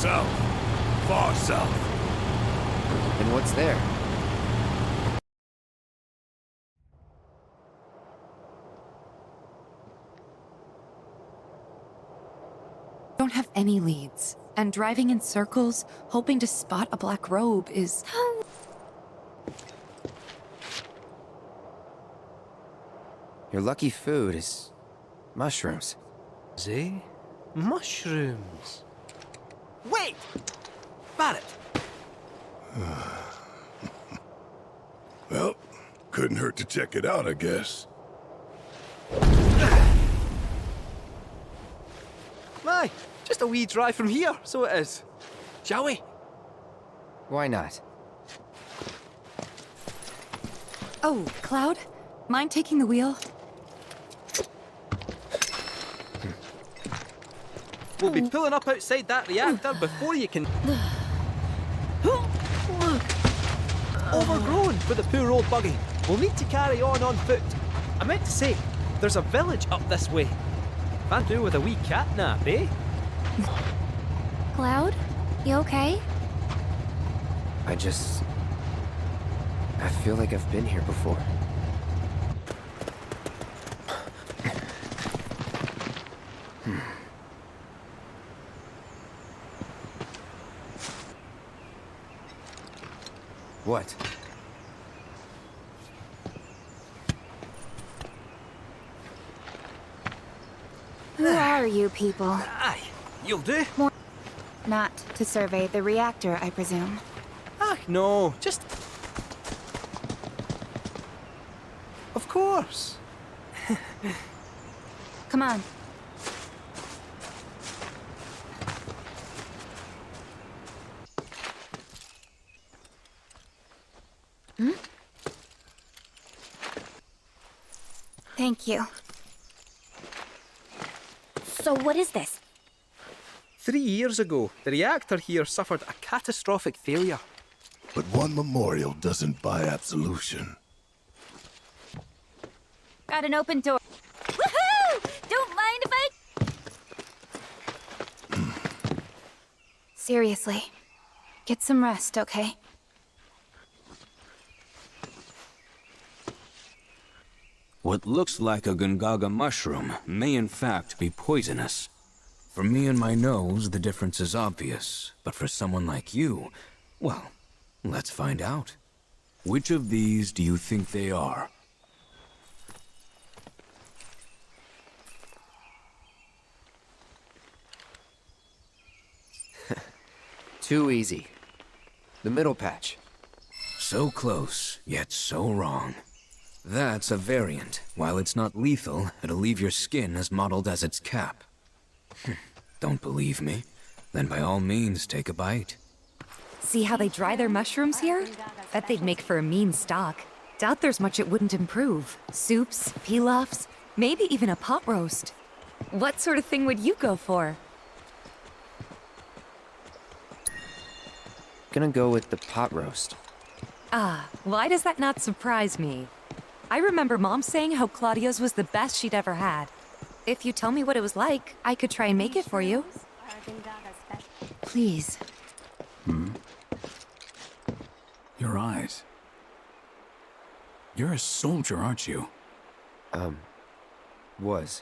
South. Far south. And what's there? Don't have any leads, and driving in circles, hoping to spot a black robe is... Your lucky food is mushrooms. Eh? Mushrooms. Wait! Barrett! Well, couldn't hurt to check it out, I guess. Aye, just a wee drive from here, so it is. Shall we? Why not? Oh, Cloud? Mind taking the wheel? We'll be pulling up outside that reactor before you can... Overgrown for the poor old buggy. We'll need to carry on foot. I meant to say, there's a village up this way. Can't do with a wee cat nap, eh? Cloud? You okay? I feel like I've been here before. What? Who are you people? Aye, you'll do. Not to survey the reactor, I presume. Ah, no, just... Of course. Come on. Thank you. So what is this? 3 years ago, the reactor here suffered a catastrophic failure. But one memorial doesn't buy absolution. Got an open door. Woohoo! Don't mind if I... Seriously. Get some rest, okay? What looks like a Gungaga mushroom may in fact be poisonous. For me and my nose, the difference is obvious. But for someone like you, well, let's find out. Which of these do you think they are? Too easy. The middle patch. So close, yet so wrong. That's a variant. While it's not lethal, it'll leave your skin as mottled as its cap. Don't believe me? Then by all means, take a bite. See how they dry their mushrooms here? Bet they'd make for a mean stock. Doubt there's much it wouldn't improve. Soups, pilafs, maybe even a pot roast. What sort of thing would you go for? Gonna go with the pot roast. Ah, why does that not surprise me? I remember Mom saying how Claudio's was the best she'd ever had. If you tell me what it was like, I could try and make it for you. Please. Your eyes. You're a soldier, aren't you? Was.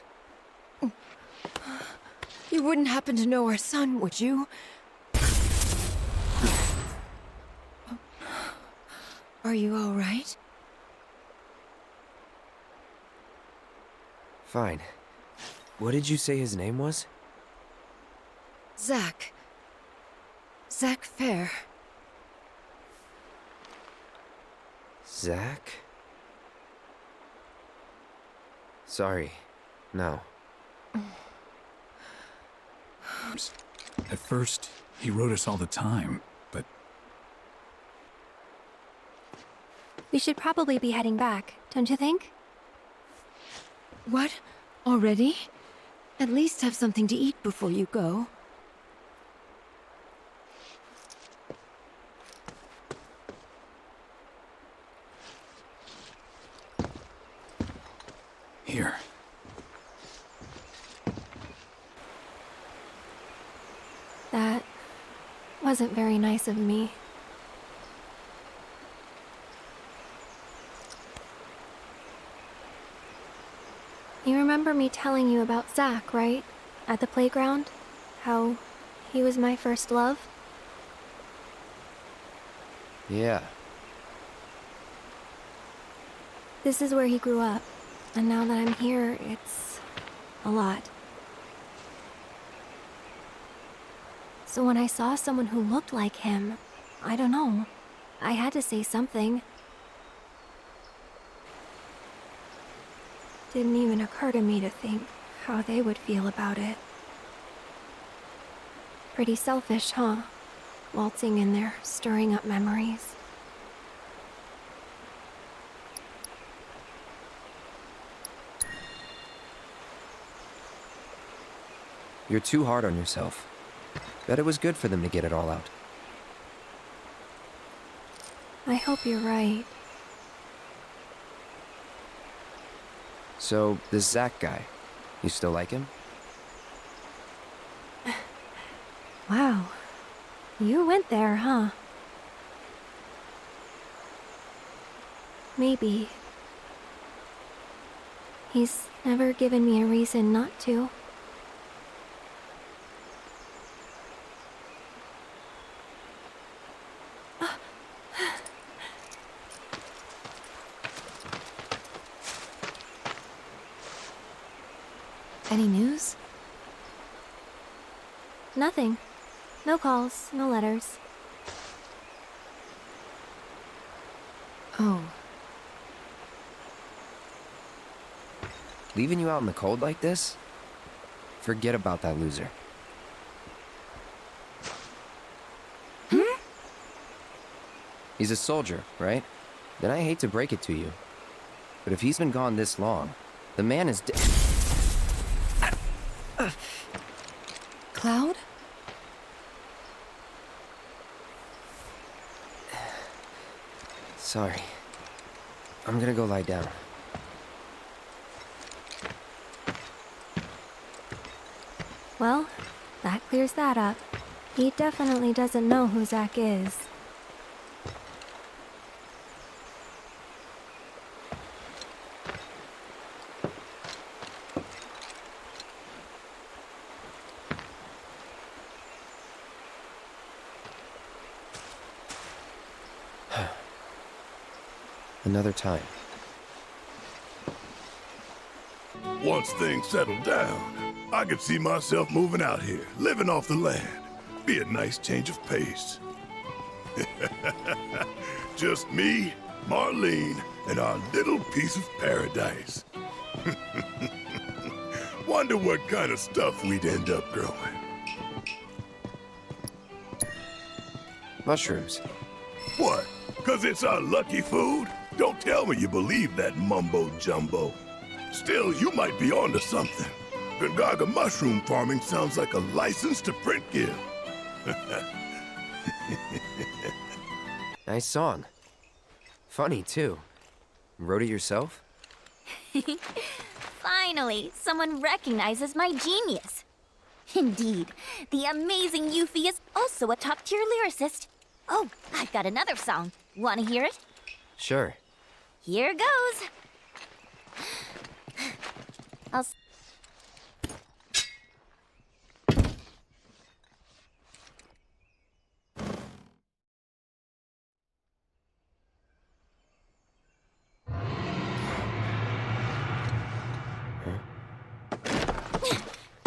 You wouldn't happen to know our son, would you? Are you all right? Fine. What did you say his name was? Zach. Zach Fair. Zach? Sorry. No. At first, he wrote us all the time, but We should probably be heading back, don't you think? What? Already? At least have something to eat before you go. here. That wasn't very nice of me. You remember me telling you about Zach, right? At the playground? How he was my first love? Yeah. This is where he grew up, and now that I'm here, it's a lot. So when I saw someone who looked like him, I don't know, I had to say something. Didn't even occur to me to think how they would feel about it. Pretty selfish, huh? Waltzing in there, stirring up memories. You're too hard on yourself. Bet it was good for them to get it all out. I hope you're right. So, this Zach guy, you still like him? Wow. You went there, huh? Maybe. He's never given me a reason not to. Any news? Nothing. No calls, no letters. Oh, Leaving you out in the cold like this? Forget about that loser. He's a soldier, right? Then I hate to break it to you. But if he's been gone this long, the man is Cloud? Sorry. I'm gonna go lie down. Well, that clears that up. He definitely doesn't know who Zach is. Another time. Once things settle down, I could see myself moving out here, living off the land. Be a nice change of pace. Just me, Marlene, and our little piece of paradise. Wonder what kind of stuff we'd end up growing. Mushrooms. What? 'Cause it's our lucky food? Don't tell me you believe that mumbo-jumbo. Still, you might be onto something. Gungaga mushroom farming sounds like a license to print gill. Nice song. Funny, too. Wrote it yourself? Finally, someone recognizes my genius. Indeed, the amazing Yuffie is also a top-tier lyricist. Oh, I've got another song. Want to hear it? Sure. Here goes. I'll...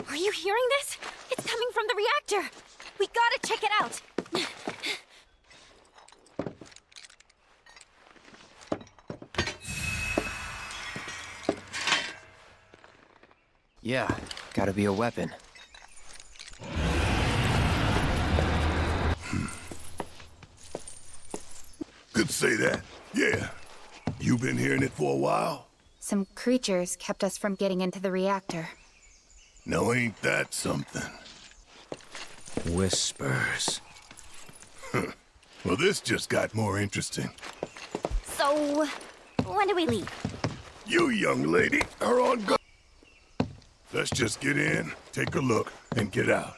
Are you hearing this? It's coming from the reactor. We gotta check it out. Yeah, gotta be a weapon. Could say that. Yeah. You been hearing it for a while? Some creatures kept us from getting into the reactor. No, ain't that something? Whispers. Well, this just got more interesting. So, when do we leave? You, young lady, are on go. Let's just get in, take a look, and get out.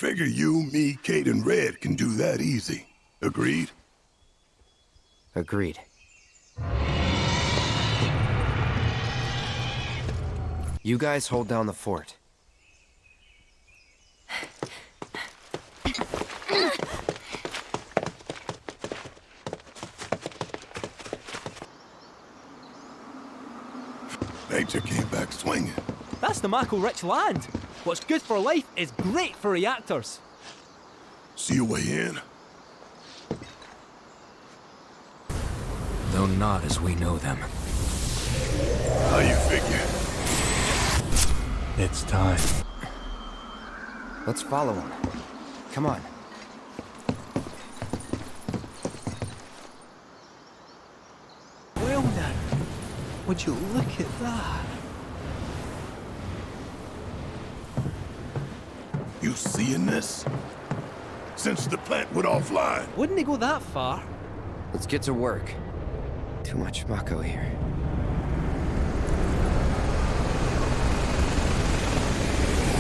Figure you, me, Kate, and Red can do that easy. Agreed? Agreed. You guys hold down the fort. Nature came back swinging. That's the Mako-rich land. What's good for life is great for reactors. See your way in? Though not as we know them. How you figure? It's time. Let's follow him. Come on. Well now, would you look at that? You seeing this? Since the plant went offline. Wouldn't it go that far? Let's get to work. Too much Mako here.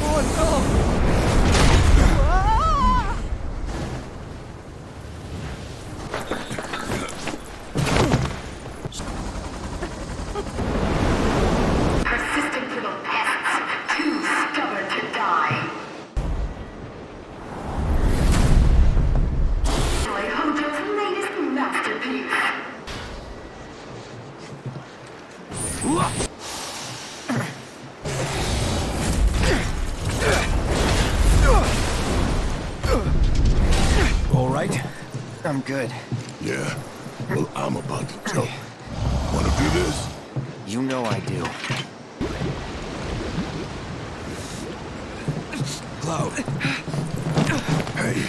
Oh no! Persistent little pests, too stubborn to die. Enjoy Hojo's latest masterpiece. All right? I'm good. Yeah? Well, I'm about to choke. Wanna do this? You know I do. Cloud. Hey.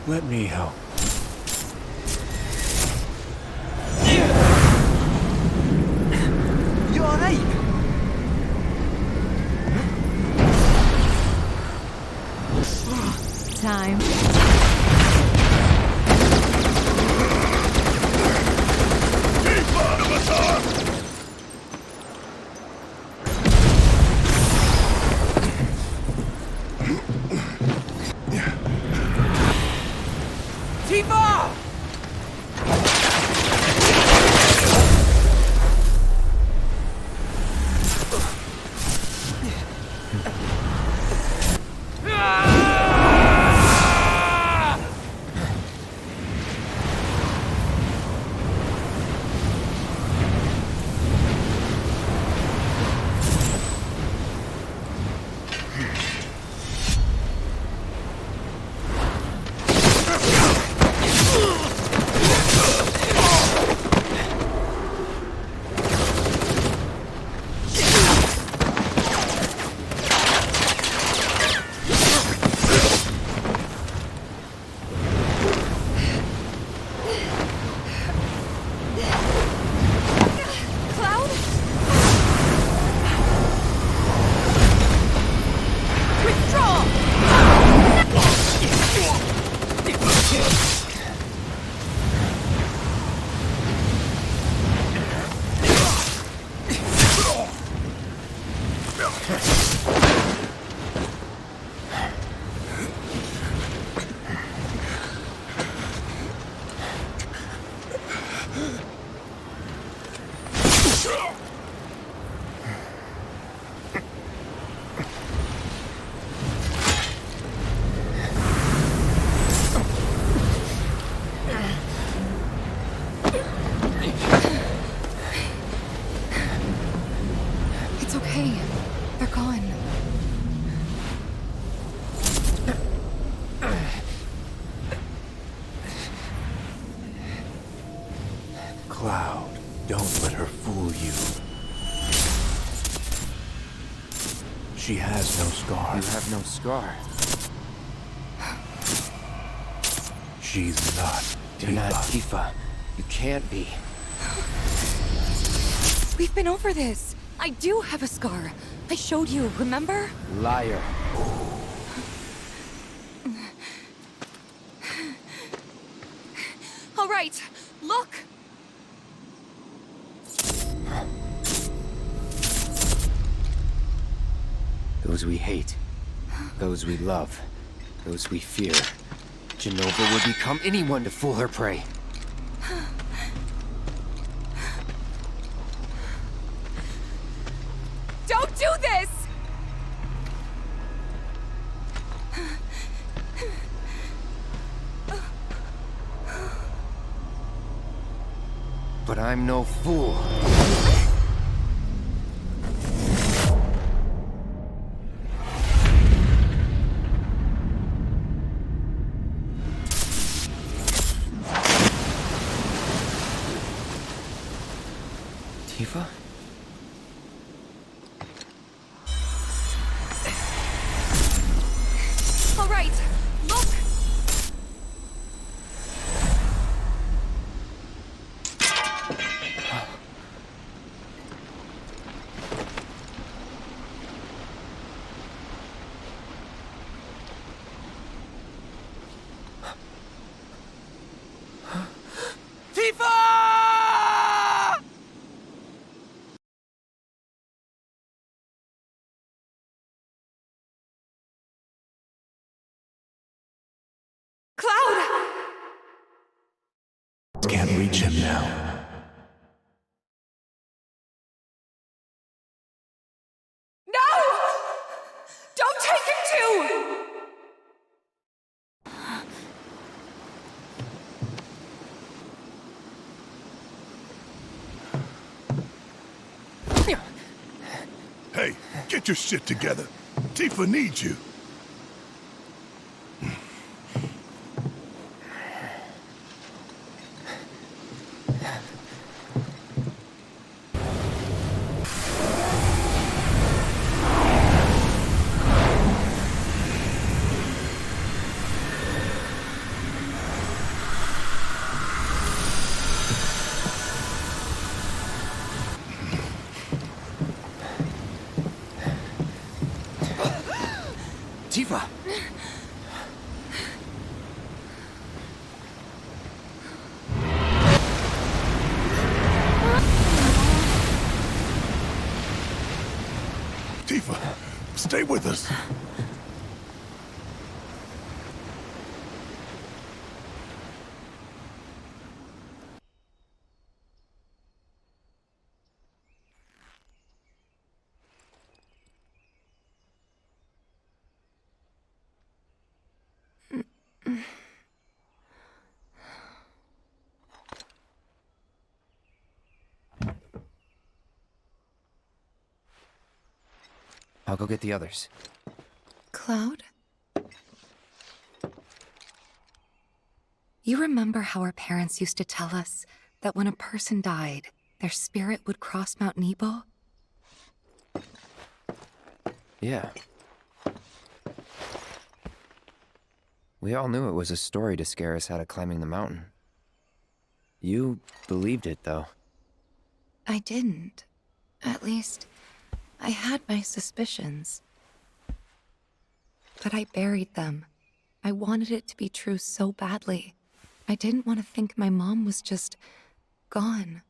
Let me help. You alright? Time. Keep out of us, arm! Tifa! It's okay. They're gone. Cloud, don't let her fool you. She has no scar. You have no scar. She's not You're not Tifa. Tifa. You can't be. We've been over this. I do have a scar. I showed you, remember? Liar. Those we hate. Those we love. Those we fear. Genova would become anyone to fool her prey. Don't do this! But I'm no fool. Tifa? All right, look! Cloud! Can't reach him now. No! Don't take him too! Hey, get your shit together. Tifa needs you. Tifa! Tifa, stay with us. I'll go get the others. Cloud? You remember how our parents used to tell us that when a person died, their spirit would cross Mount Nebo? Yeah. We all knew it was a story to scare us out of climbing the mountain. You believed it, though. I didn't. At least, I had my suspicions. But I buried them. I wanted it to be true so badly. I didn't want to think my mom was just gone.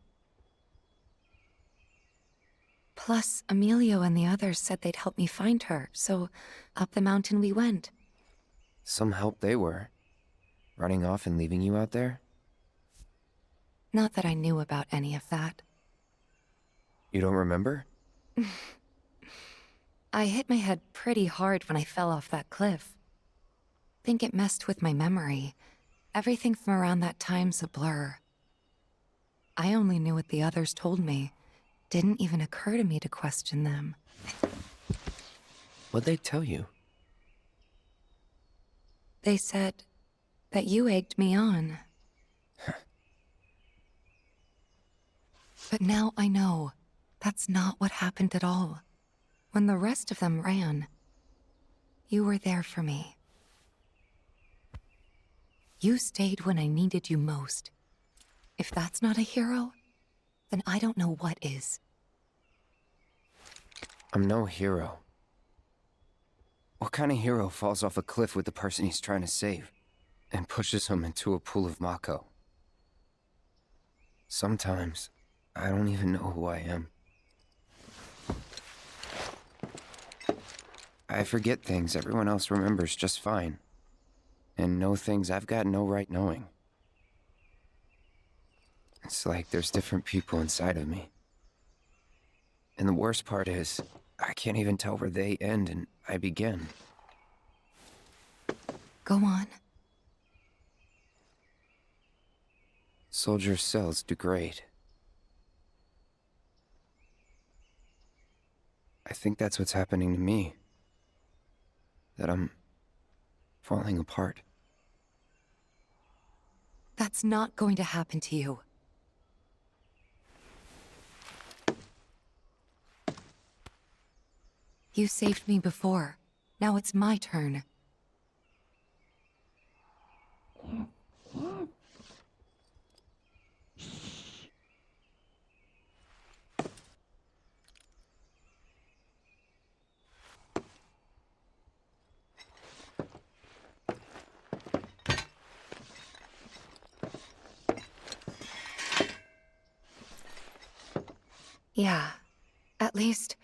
Plus, Emilio and the others said they'd help me find her, so up the mountain we went. Some help they were. Running off and leaving you out there? Not that I knew about any of that. You don't remember? I hit my head pretty hard when I fell off that cliff. Think it messed with my memory. Everything from around that time's a blur. I only knew what the others told me. Didn't even occur to me to question them. What'd they tell you? They said that you egged me on. But now I know that's not what happened at all. When the rest of them ran, you were there for me. You stayed when I needed you most. If that's not a hero, then I don't know what is. I'm no hero. What kind of hero falls off a cliff with the person he's trying to save and pushes him into a pool of Mako? Sometimes, I don't even know who I am. I forget things everyone else remembers just fine. And know things I've got no right knowing. It's like there's different people inside of me. And the worst part is, I can't even tell where they end and I begin. Go on. Soldier cells degrade. I think that's what's happening to me. That I'm falling apart. That's not going to happen to you. You saved me before. Now it's my turn. Yeah, at least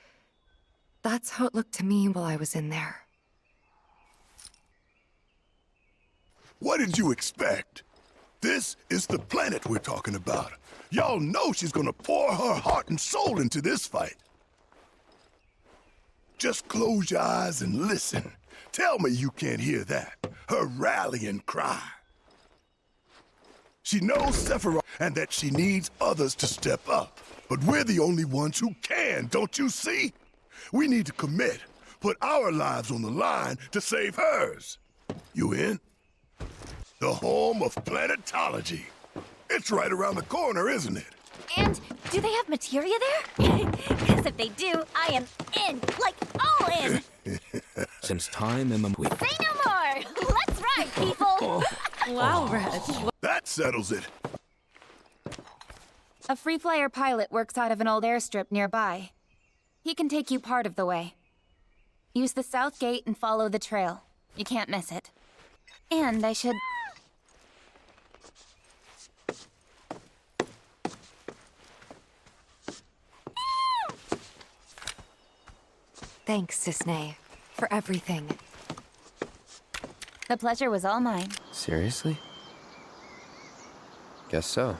that's how it looked to me while I was in there. What did you expect? This is the planet we're talking about. Y'all know she's gonna pour her heart and soul into this fight. Just close your eyes and listen. Tell me you can't hear that. Her rallying cry. She knows Sephiroth and that she needs others to step up. But we're the only ones who can, don't you see? We need to commit, put our lives on the line to save hers. You in? The home of planetology. It's right around the corner, isn't it? And do they have materia there? Because if they do, I am in, like all in. Since time immemorial. Say no more. Let's ride, people. Wow, Red. That settles it. A free flyer pilot works out of an old airstrip nearby. He can take you part of the way. Use the south gate and follow the trail. You can't miss it. And I should... Thanks, Cisne, for everything. The pleasure was all mine. Seriously? Guess so.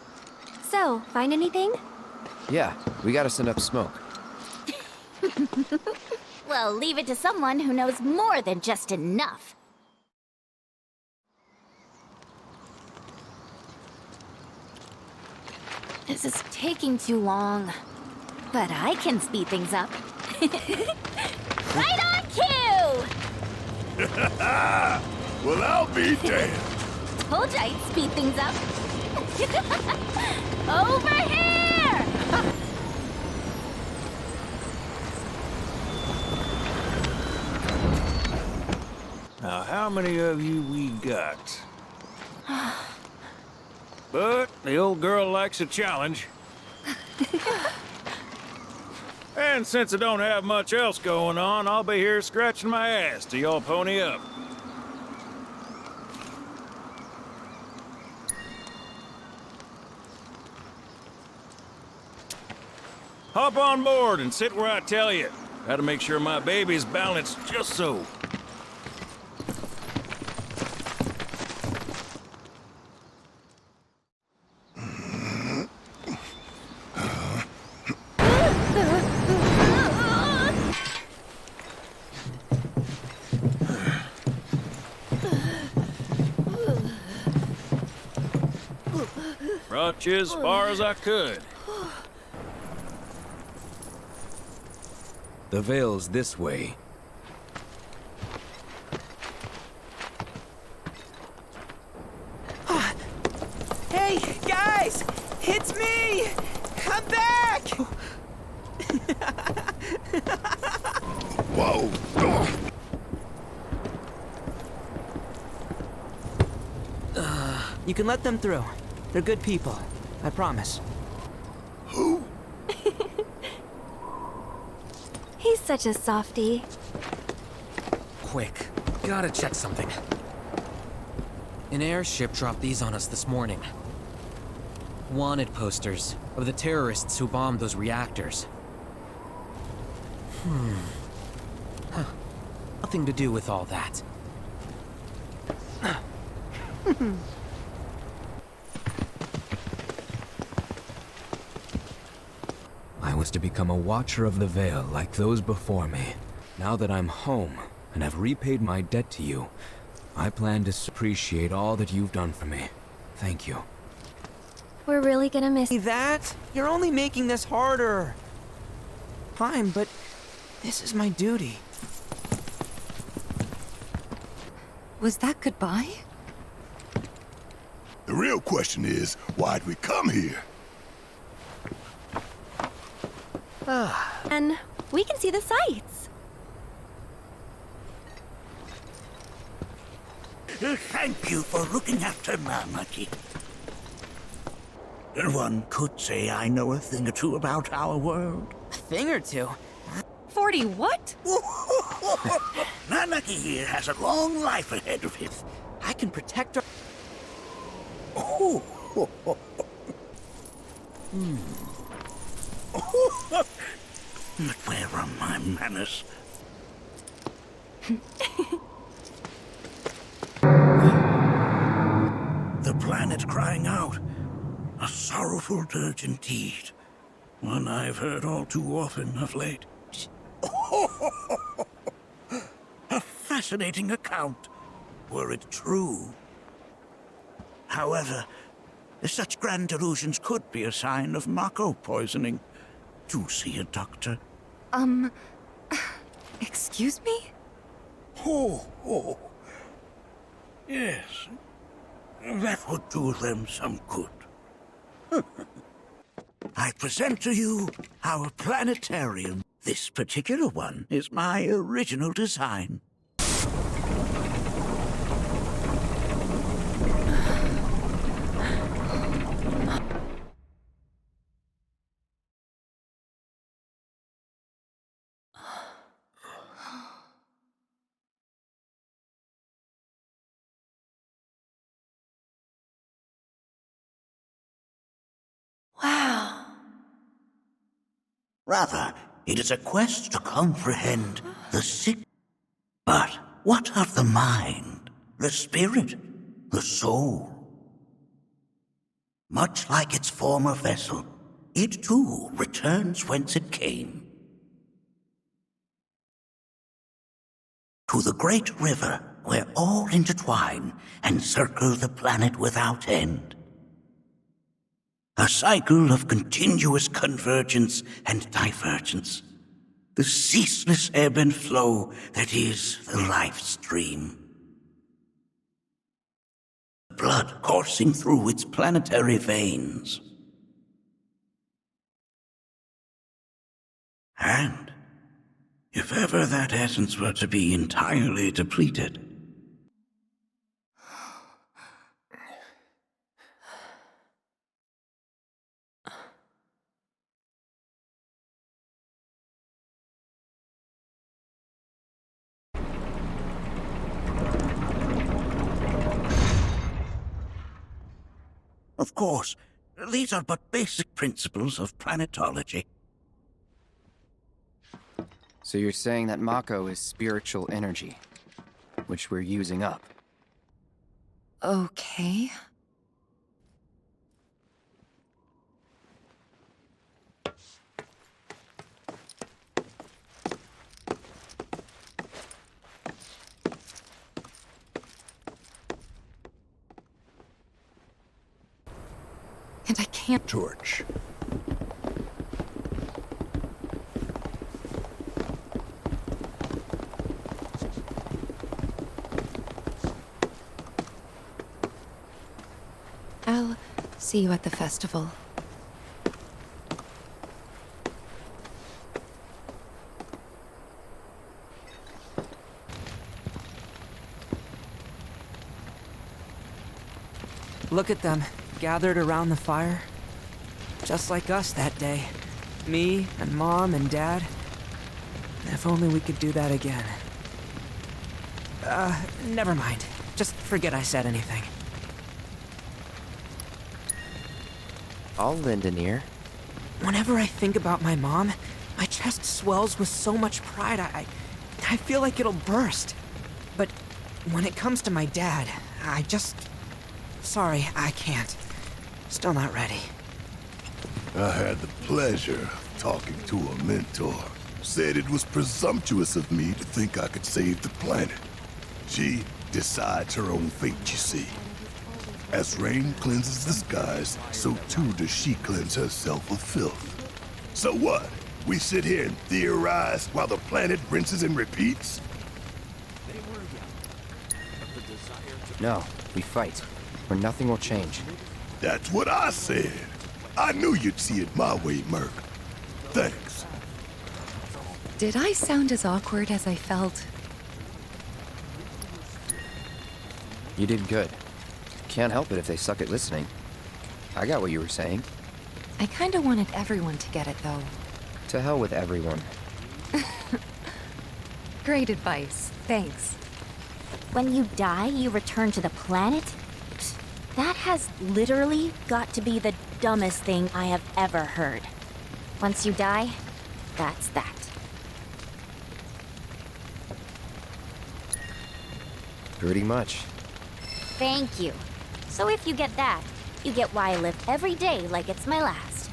So, find anything? Yeah, we gotta send up smoke. Well, leave it to someone who knows more than just enough. This is taking too long. But I can speed things up. Right on cue! Well, I'll be damned. Told you I'd speed things up. Over here! Now, how many of you we got? But the old girl likes a challenge. And since I don't have much else going on, I'll be here scratching my ass till y'all pony up. Hop on board and sit where I tell you. Gotta make sure my baby's balanced just so. Brought you as far as I could. The Vale's this way. Hey, guys! It's me! Come back! Whoa! You can let them through. They're good people. I promise. Who? He's such a softie. Quick, gotta check something. An airship dropped these on us this morning. Wanted posters of the terrorists who bombed those reactors. A nothing to do with all that. I was to become a watcher of the Veil like those before me. Now that I'm home and have repaid my debt to you, I plan to appreciate all that you've done for me. Thank you. We're really gonna miss That? You're only making this harder. Fine, but this is my duty. Was that goodbye? The real question is, why'd we come here? and we can see the sights. Thank you for looking after Marmaduke. One could say I know a thing or two about our world. A thing or two? 40 what? Nanaki here has a long life ahead of him. I can protect our... But where are my manners? The planet crying out. A sorrowful dirge indeed. One I've heard all too often of late. A fascinating account, were it true. However, such grand delusions could be a sign of Mako poisoning. Do see a doctor. Excuse me? Oh. Yes. That would do them some good. I present to you our planetarium. This particular one is my original design. Wow. Rather, it is a quest to comprehend the sick. But what of the mind, the spirit, the soul? Much like its former vessel, it too returns whence it came. To the great river where all intertwine and circle the planet without end. A cycle of continuous convergence and divergence. The ceaseless ebb and flow that is the life stream. Blood coursing through its planetary veins. And if ever that essence were to be entirely depleted, of course, these are but basic principles of planetology. So you're saying that Mako is spiritual energy, which we're using up. Okay. And I can't... Torch. I'll see you at the festival. Look at them, gathered around the fire. Just like us that day. Me and Mom and Dad. If only we could do that again. Never mind. Just forget I said anything. I'll lend an ear. Whenever I think about my mom, my chest swells with so much pride, I I feel like it'll burst. But when it comes to my dad, I just... Sorry, I can't. Still not ready. I had the pleasure of talking to a mentor. Said it was presumptuous of me to think I could save the planet. She decides her own fate, you see. As rain cleanses the skies, so too does she cleanse herself of filth. So what? We sit here and theorize while the planet rinses and repeats? No, we fight, or nothing will change. That's what I said. I knew you'd see it my way, Merc. Thanks. Did I sound as awkward as I felt? You did good. Can't help it if they suck at listening. I got what you were saying. I kinda wanted everyone to get it, though. To hell with everyone. Great advice. Thanks. When you die, you return to the planet? That has literally got to be the dumbest thing I have ever heard. Once you die, that's that. Pretty much. Thank you. So if you get that, you get why I live every day like it's my last.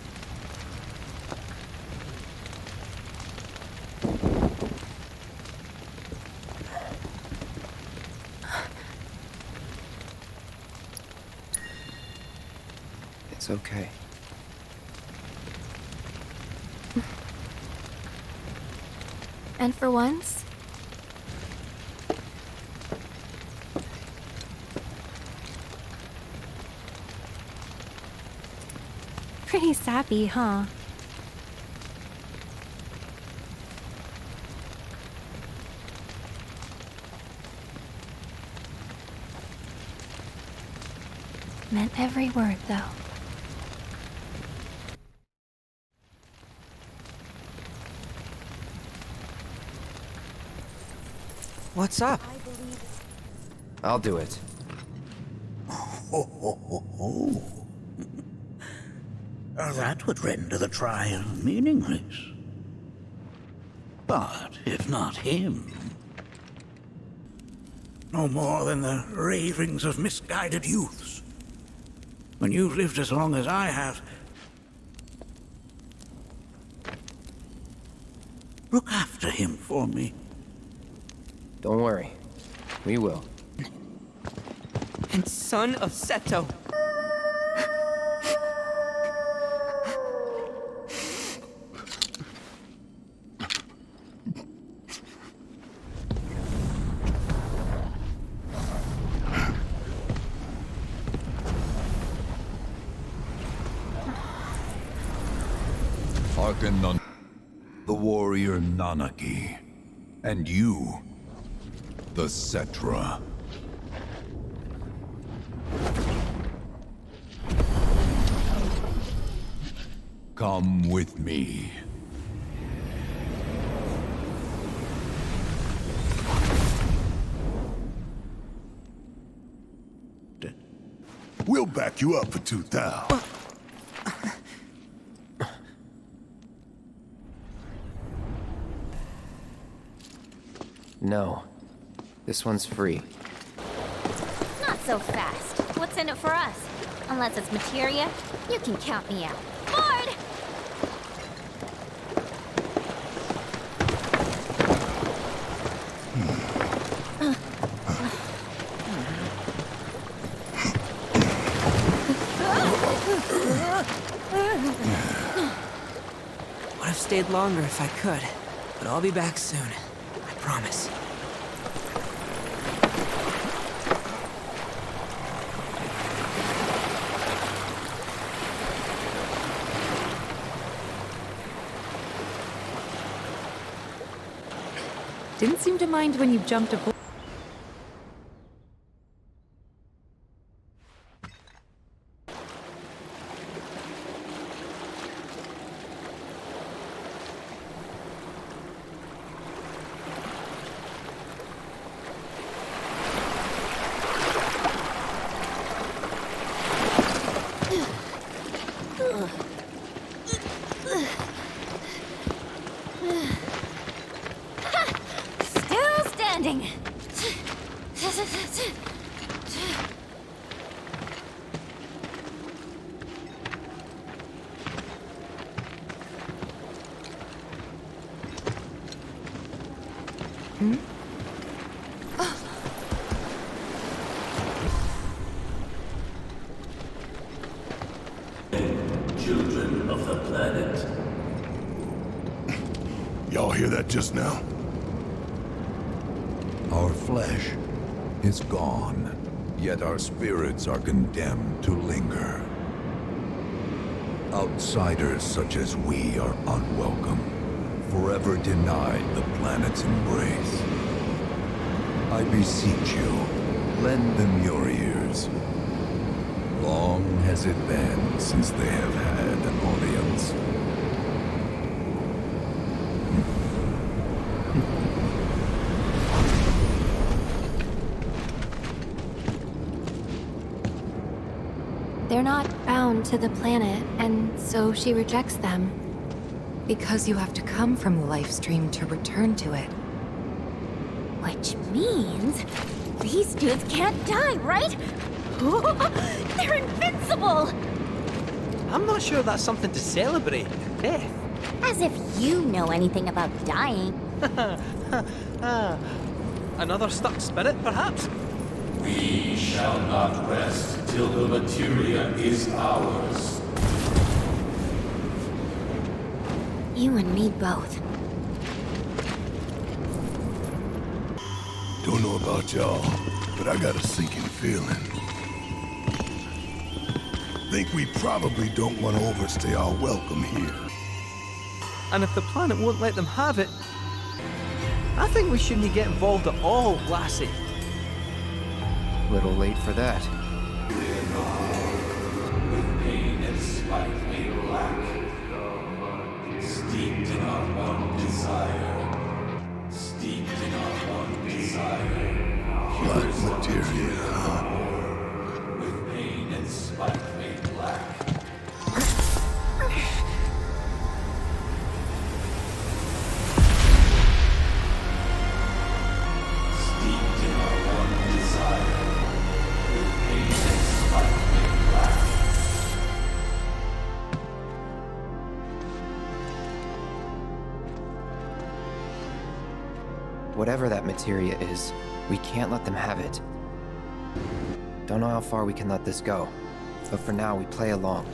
It's okay. And for once, pretty sappy, huh? Meant every word, though. What's up? I'll do it. That would render the trial meaningless. But if not him, no more than the ravings of misguided youths. When you've lived as long as I have, look after him for me. Don't worry. We will. And son of Seto. Hearken on the warrior Nanaki, and you, the Cetra. Come with me. We'll back you up for 2,000. No. This one's free. Not so fast. What's in it for us? Unless it's materia, you can count me out. Board! Would have stayed longer if I could, but I'll be back soon. I promise. Didn't seem to mind when you jumped aboard. landing. Children of the planet. Y'all hear that just now? Our flesh is gone, yet our spirits are condemned to linger. Outsiders such as we are unwelcome, forever denied the planet's embrace. I beseech you, lend them your ears. Long has it been since they have had an audience. They're not bound to the planet, and so she rejects them. Because you have to come from the life stream to return to it. Which means these dudes can't die, right? They're invincible! I'm not sure that's something to celebrate. Death. As if you know anything about dying. Another stuck spirit, perhaps? We shall not rest till the materia is ours. You and me both. Don't know about y'all, but I got a sinking feeling. Think we probably don't want to overstay our welcome here. And if the planet won't let them have it, I think we shouldn't get involved at all, lassie. Little late for that. With pain and spite made black, steeped in our one desire, steeped in our one desire. Black materia, huh? With pain and spite made black. Steeped in our one desire. With pain and spite made black. Whatever that materia is, we can't let them have it. Don't know how far we can let this go, but for now we play along.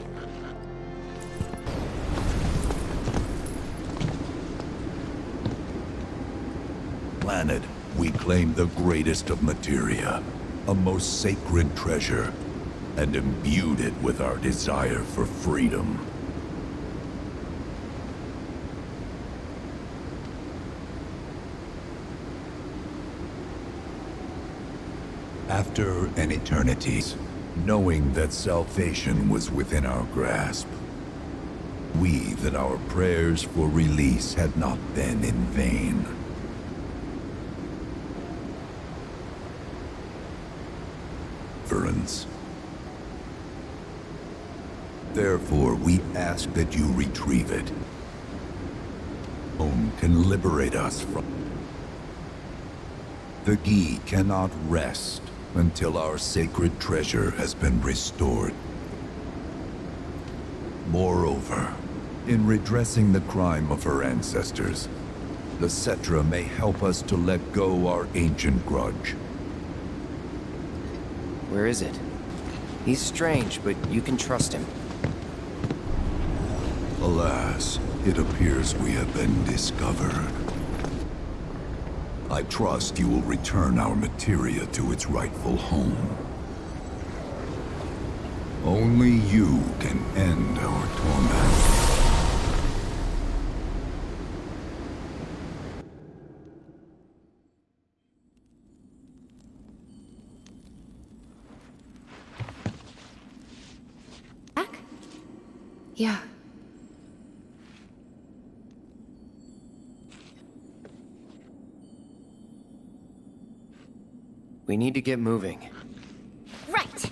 Planet, we claim the greatest of materia, a most sacred treasure, and imbued it with our desire for freedom. After an eternity, knowing that salvation was within our grasp, we that our prayers for release had not been in vain. Therefore, we ask that you retrieve it. Home can liberate us from... The Gi cannot rest until our sacred treasure has been restored. Moreover, in redressing the crime of her ancestors, the Cetra may help us to let go our ancient grudge. Where is it? He's strange, but you can trust him. Alas, it appears we have been discovered. I trust you will return our materia to its rightful home. Only you can end our torment. Yeah. We need to get moving. Right.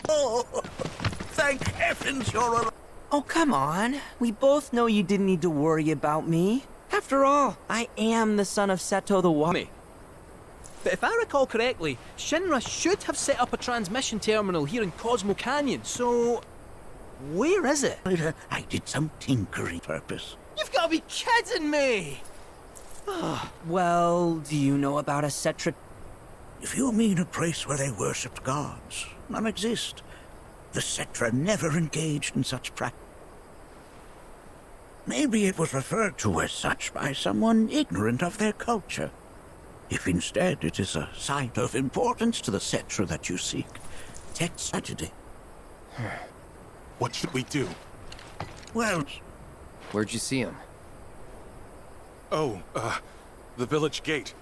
Oh, thank heavens you're alive. Oh, come on. We both know you didn't need to worry about me. After all, I am the son of Seto the Wami. But if I recall correctly, Shinra should have set up a transmission terminal here in Cosmo Canyon, so... where is it? I did some tinkering purpose. You've got to be kidding me! Well, do you know about a Cetra? If you mean a place where they worshipped gods, none exist. The Cetra never engaged in such practice. Maybe it was referred to as such by someone ignorant of their culture. If instead it is a site of importance to the Cetra that you seek, text tragedy. What should we do? Well... Where'd you see him? Oh, the village gate.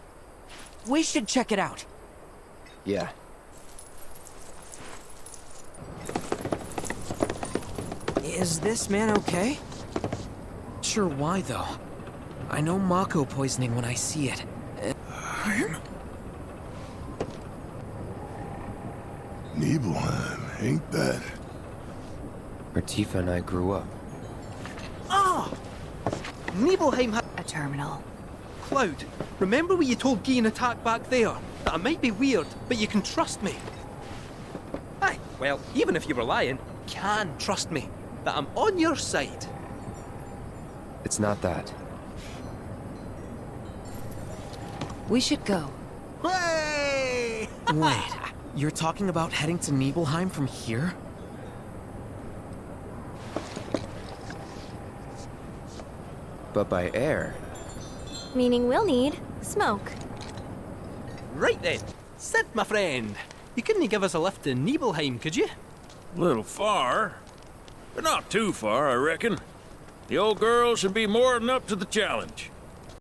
We should check it out. Yeah. Is this man okay? Sure, why though? I know Mako poisoning when I see it. Nibelheim, ain't that? Where Tifa and I grew up. Ah! Nibelheim had a terminal. Cloud, remember what you told Gian Attack back there? That I might be weird, but you can trust me. Aye, well, even if you were lying, can trust me. That I'm on your side. It's not that. We should go. Hey! Wait, you're talking about heading to Nibelheim from here? But by air. Meaning we'll need smoke. Right then. Sid, my friend. You couldn't give us a lift to Nibelheim, could you? Little far, but not too far, I reckon. The old girl should be more than up to the challenge.